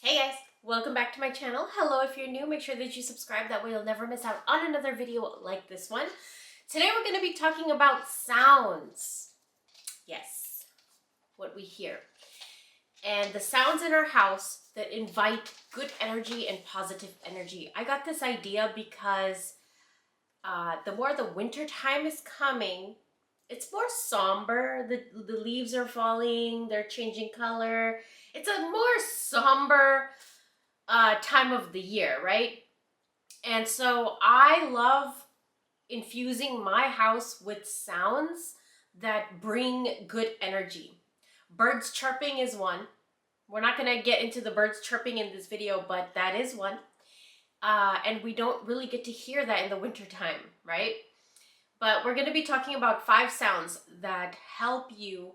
Hey guys, welcome back to my channel. Hello, if you're new, make sure that you subscribe, that way you'll never miss out on another video like this one. Today we're going to be talking about sounds. Yes, what we hear. And the sounds in our house that invite good energy and positive energy. I got this idea because the more the winter time is coming, it's more somber. The leaves are falling, they're changing color. It's a more somber time of the year, right? And so I love infusing my house with sounds that bring good energy. Birds chirping is one. We're not going to get into the birds chirping in this video, but that is one. And we don't really get to hear that in the wintertime, right? But we're going to be talking about 5 sounds that help you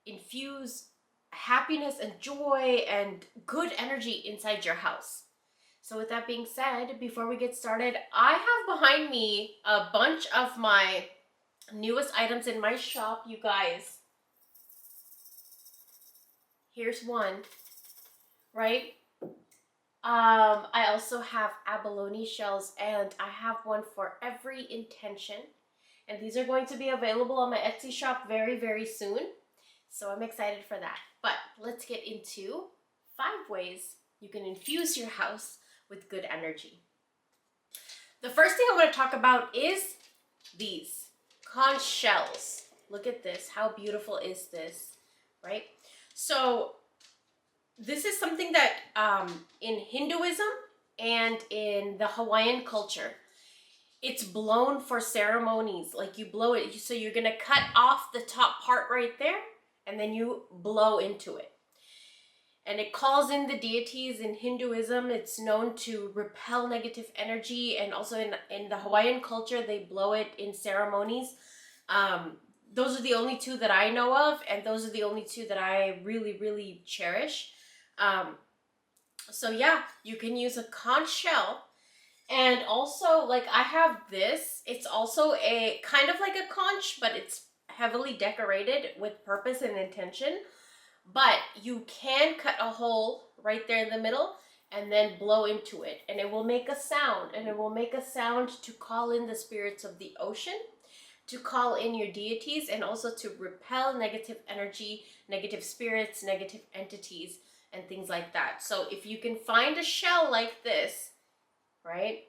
infuse happiness and joy and good energy inside your house. So with that being said, before we get started, I have behind me a bunch of my newest items in my shop, you guys. Here's one, right? I also have abalone shells, and I have one for every intention. And these are going to be available on my Etsy shop very, very soon. So I'm excited for that. But let's get into 5 ways you can infuse your house with good energy. The first thing I want to talk about is these conch shells. Look at this. How beautiful is this, right? So this is something that in Hinduism and in the Hawaiian culture, it's blown for ceremonies. Like you blow it. So you're going to cut off the top part right there, and then you blow into it. And it calls in the deities. In Hinduism, it's known to repel negative energy. And also in the Hawaiian culture, they blow it in ceremonies. Those are the only 2 that I know of. And those are the only 2 that I really, really cherish. So yeah, you can use a conch shell. And also, like, I have this. It's also a kind of like a conch, but it's heavily decorated with purpose and intention. But you can cut a hole right there in the middle and then blow into it. And it will make a sound. And it will make a sound to call in the spirits of the ocean, to call in your deities, and also to repel negative energy, negative spirits, negative entities, and things like that. So if you can find a shell like this, right,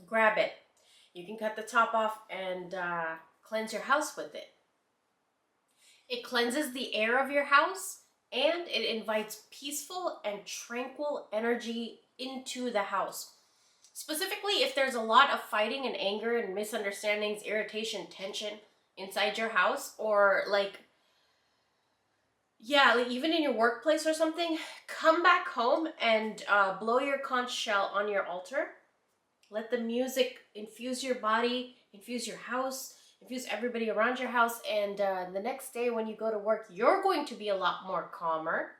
grab it. You can cut the top off and cleanse your house with it. It cleanses the air of your house, and it invites peaceful and tranquil energy into the house. Specifically, if there's a lot of fighting and anger and misunderstandings, irritation, tension inside your house, or like even in your workplace or something, come back home and blow your conch shell on your altar. Let the music infuse your body, infuse your house, infuse everybody around your house. And the next day when you go to work, you're going to be a lot more calmer,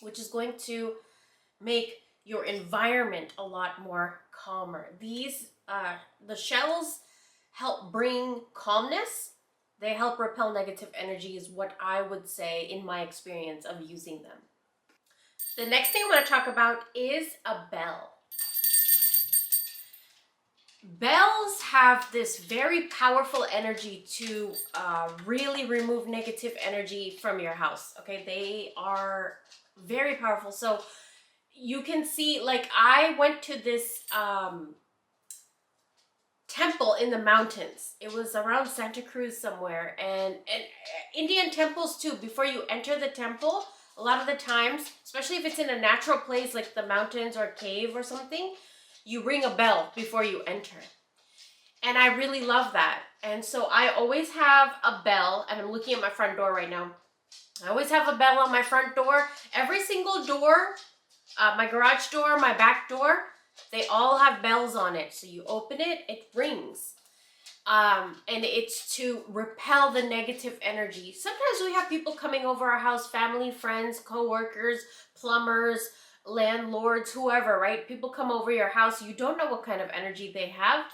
which is going to make your environment a lot more calmer. These, the shells help bring calmness. They help repel negative energy is what I would say in my experience of using them. The next thing I want to talk about is a bell. Bells have this very powerful energy to really remove negative energy from your house. Okay, they are very powerful. So you can see, like, I went to this temple in the mountains. It was around Santa Cruz somewhere, and Indian temples too. Before you enter the temple, a lot of the times, especially if it's in a natural place like the mountains or cave or something, you ring a bell before you enter. And I really love that. And so I always have a bell, and I'm looking at my front door right now. I always have a bell on my front door. Every single door, my garage door, my back door, they all have bells on it. So you open it, it rings. And it's to repel the negative energy. Sometimes we have people coming over our house, family, friends, co-workers, plumbers, landlords, whoever, right? People come over your house. You don't know what kind of energy they have.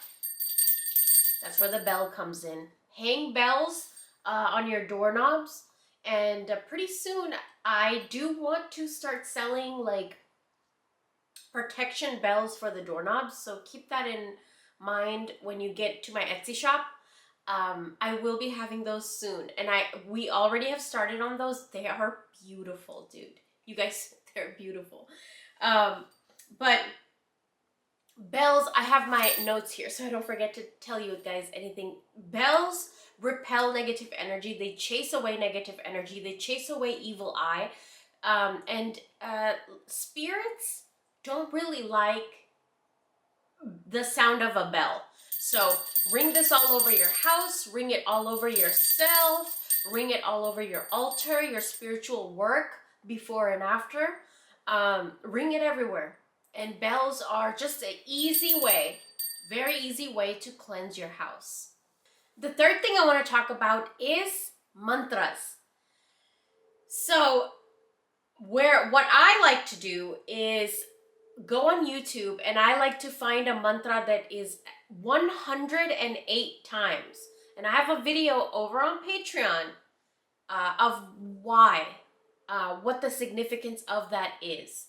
That's where the bell comes in. Hang bells on your doorknobs. And pretty soon, I do want to start selling like protection bells for the doorknobs. So keep that in mind when you get to my Etsy shop. I will be having those soon, and we already have started on those. They are beautiful, dude. You guys, they're beautiful. But bells, I have my notes here so I don't forget to tell you guys anything. Bells repel negative energy. They chase away negative energy. They chase away evil eye. And spirits don't really like the sound of a bell. So ring this all over your house, ring it all over yourself, ring it all over your altar, your spiritual work, before and after. Ring it everywhere. And bells are just an easy way, very easy way to cleanse your house. The third thing I want to talk about is mantras. So what I like to do is go on YouTube, and I like to find a mantra that is 108 times. And I have a video over on Patreon of what the significance of that is.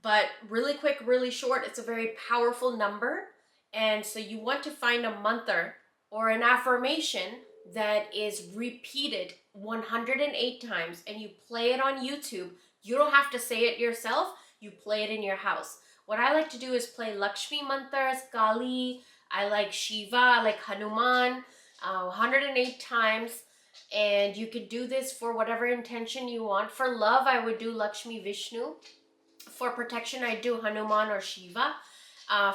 But really quick, really short, it's a very powerful number. And so you want to find a mantra or an affirmation that is repeated 108 times, and you play it on YouTube. You don't have to say it yourself. You play it in your house. What I like to do is play Lakshmi mantras, Kali, I like Shiva, I like Hanuman, 108 times. And you could do this for whatever intention you want. For love, I would do Lakshmi Vishnu. For protection, I do Hanuman or Shiva.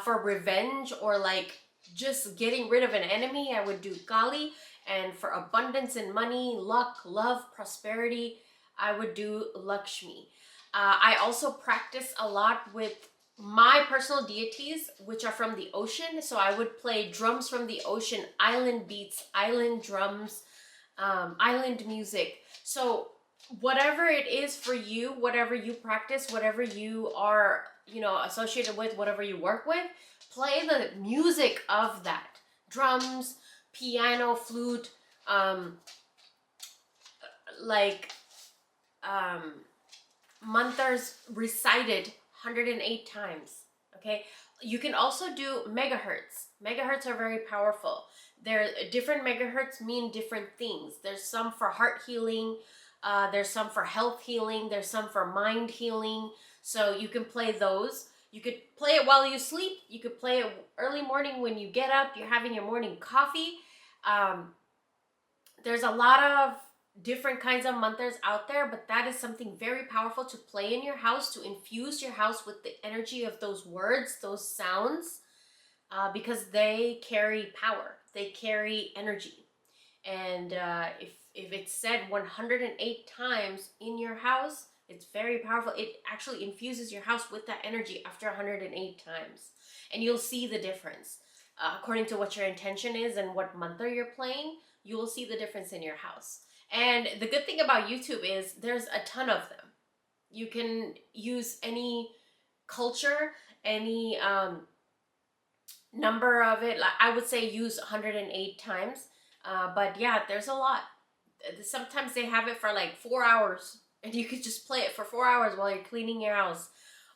For revenge or like just getting rid of an enemy, I would do Kali. And for abundance and money, luck, love, prosperity, I would do Lakshmi. I also practice a lot with my personal deities, which are from the ocean. So I would play drums from the ocean, island beats, island drums, island music. So whatever it is for you, whatever you practice, whatever you are, associated with, whatever you work with, play the music of that. Drums, piano, flute, mantras recited 108 times. Okay, you can also do megahertz. Megahertz are very powerful. Different megahertz mean different things. There's some for heart healing, there's some for health healing, there's some for mind healing. So you can play those. You could play it while you sleep. You could play it early morning when you get up, you're having your morning coffee. There's a lot of different kinds of mantras out there, but that is something very powerful to play in your house, to infuse your house with the energy of those words, those sounds, because they carry power, they carry energy. And if it's said 108 times in your house, it's very powerful. It actually infuses your house with that energy after 108 times. And you'll see the difference. According to what your intention is and what mantra you're playing, you will see the difference in your house. And the good thing about YouTube is there's a ton of them. You can use any culture, any number of it. I would say use 108 times. But yeah, there's a lot. Sometimes they have it for like 4 hours, and you could just play it for 4 hours while you're cleaning your house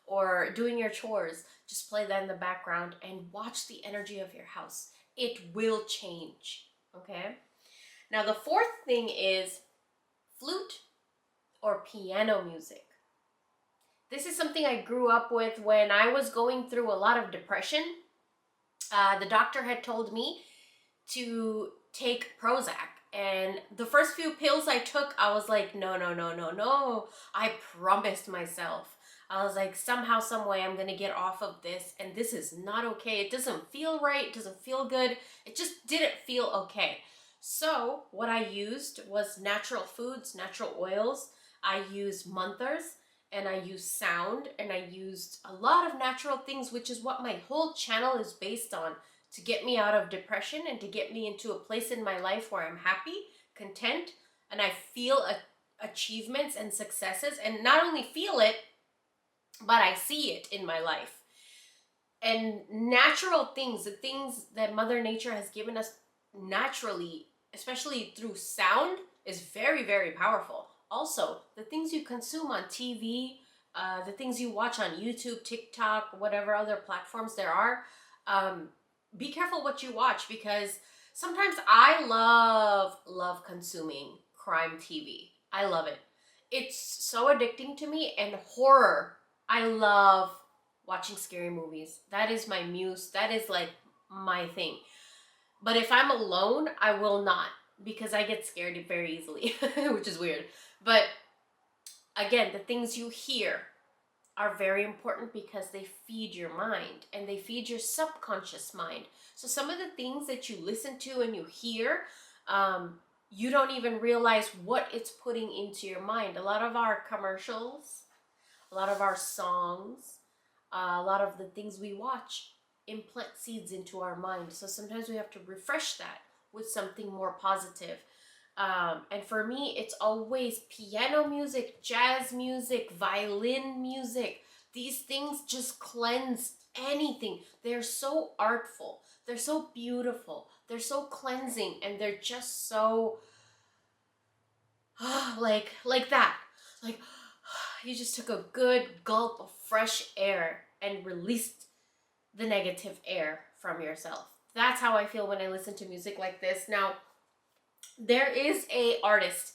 or doing your chores. Just play that in the background and watch the energy of your house. It will change, okay? Now, the fourth thing is flute or piano music. This is something I grew up with when I was going through a lot of depression. The doctor had told me to take Prozac. And the first few pills I took, I was like, no. I promised myself. I was like, somehow, some way, I'm going to get off of this. And this is not okay. It doesn't feel right. It doesn't feel good. It just didn't feel okay. So what I used was natural foods, natural oils. I used mantras, and I used sound, and I used a lot of natural things, which is what my whole channel is based on, to get me out of depression and to get me into a place in my life where I'm happy, content, and I feel achievements and successes, and not only feel it, but I see it in my life. And natural things, the things that Mother Nature has given us naturally, especially through sound, is very, very powerful. Also, the things you consume on TV, the things you watch on YouTube, TikTok, whatever other platforms there are. Be careful what you watch, because sometimes I love consuming crime TV. I love it. It's so addicting to me. And horror, I love watching scary movies. That is my muse. That is like my thing. But if I'm alone, I will not, because I get scared very easily, which is weird. But again, the things you hear are very important, because they feed your mind and they feed your subconscious mind. So some of the things that you listen to and you hear, you don't even realize what it's putting into your mind. A lot of our commercials, a lot of our songs, a lot of the things we watch implant seeds into our mind. So sometimes we have to refresh that with something more positive. And for me, it's always piano music, jazz music, violin music. These things just cleanse anything. They're so artful. They're so beautiful. They're so cleansing, and they're just so like that. Like you just took a good gulp of fresh air and released the negative air from yourself. That's how I feel when I listen to music like this. Now, there is a artist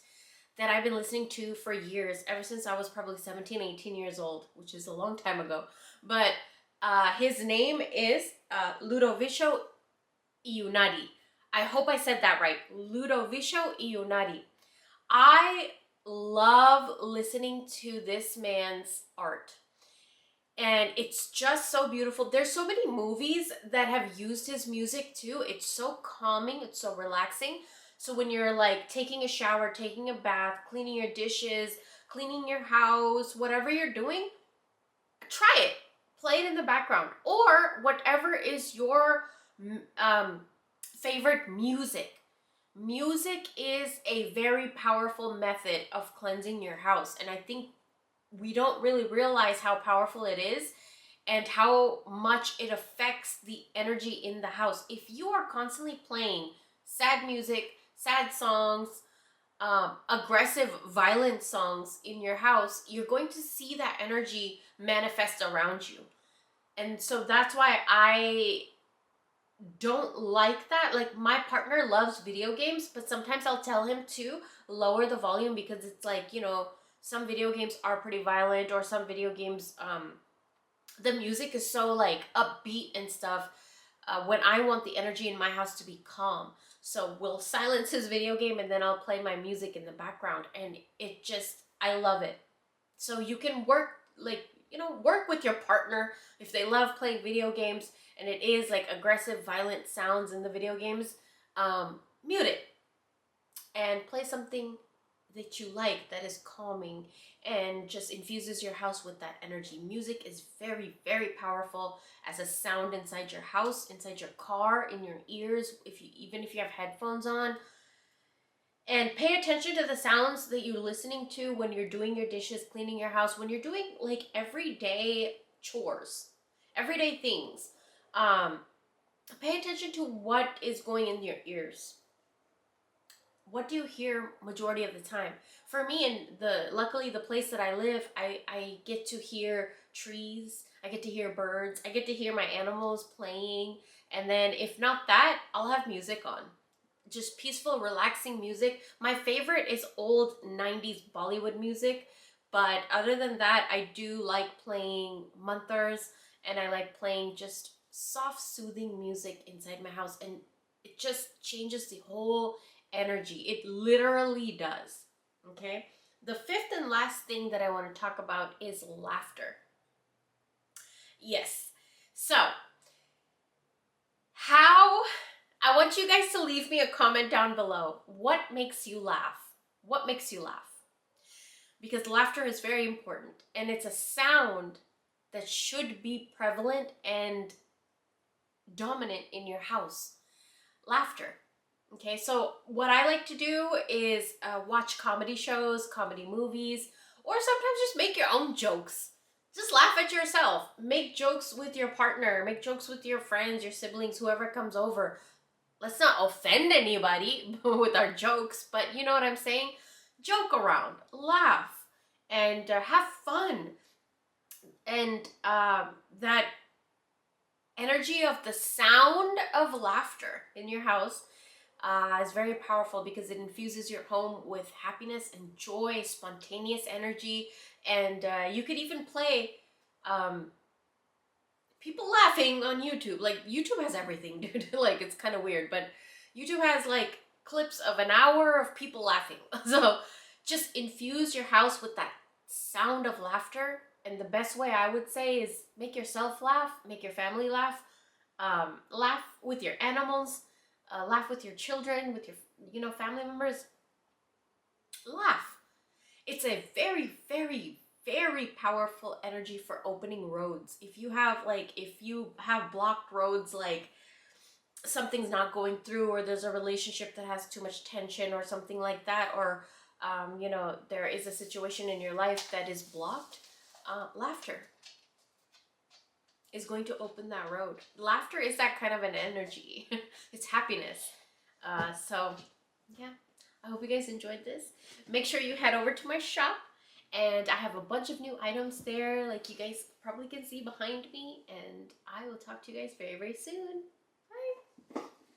that I've been listening to for years, ever since I was probably 17, 18 years old, which is a long time ago. But his name is Ludovico Eunadi. I hope I said that right. Ludovico Eunadi. I love listening to this man's art. And it's just so beautiful. There's so many movies that have used his music too. It's so calming. It's so relaxing. So when you're like taking a shower, taking a bath, cleaning your dishes, cleaning your house, whatever you're doing, try it. Play it in the background, or whatever is your favorite music. Music is a very powerful method of cleansing your house. And I think we don't really realize how powerful it is and how much it affects the energy in the house. If you are constantly playing sad music, sad songs, aggressive, violent songs in your house, you're going to see that energy manifest around you. And so that's why I don't like that. Like, my partner loves video games, but sometimes I'll tell him to lower the volume, because it's like, you know, some video games are pretty violent, or some video games, the music is so like upbeat and stuff, when I want the energy in my house to be calm. So we'll silence his video game, and then I'll play my music in the background, and it just, I love it. So you can work, like, you know, work with your partner if they love playing video games and it is like aggressive, violent sounds in the video games. Mute it and play something that you like, that is calming and just infuses your house with that energy. Music is very, very powerful as a sound inside your house, inside your car, in your ears, even if you have headphones on. And pay attention to the sounds that you're listening to when you're doing your dishes, cleaning your house, when you're doing like everyday chores, everyday things. Pay attention to what is going in your ears. What do you hear majority of the time? For me, luckily the place that I live, I get to hear trees, I get to hear birds, I get to hear my animals playing, and then if not that, I'll have music on. Just peaceful, relaxing music. My favorite is old 90s Bollywood music, but other than that, I do like playing mantras, and I like playing just soft, soothing music inside my house, and it just changes the whole energy. It literally does. Okay? The fifth and last thing that I want to talk about is laughter. Yes. So, I want you guys to leave me a comment down below. What makes you laugh? What makes you laugh? Because laughter is very important, and it's a sound that should be prevalent and dominant in your house. Laughter. Okay, so what I like to do is watch comedy shows, comedy movies, or sometimes just make your own jokes. Just laugh at yourself. Make jokes with your partner. Make jokes with your friends, your siblings, whoever comes over. Let's not offend anybody with our jokes, but you know what I'm saying? Joke around, laugh, and have fun. And that energy of the sound of laughter in your house is very powerful because it infuses your home with happiness and joy, spontaneous energy, and you could even play um, people laughing on YouTube. Like YouTube has everything, dude. Like it's kind of weird, but YouTube has like clips of an hour of people laughing. So just infuse your house with that sound of laughter. And the best way I would say is make yourself laugh, make your family laugh, laugh with your animals, laugh with your children, with your family members. Laugh. It's a very, very, very powerful energy for opening roads. If you have blocked roads, like something's not going through, or there's a relationship that has too much tension or something like that, or there is a situation in your life that is blocked, laughter is going to open that road. Laughter is that kind of an energy. It's happiness. So yeah, I hope you guys enjoyed this. Make sure you head over to my shop, and I have a bunch of new items there, like you guys probably can see behind me, and I will talk to you guys very, very soon.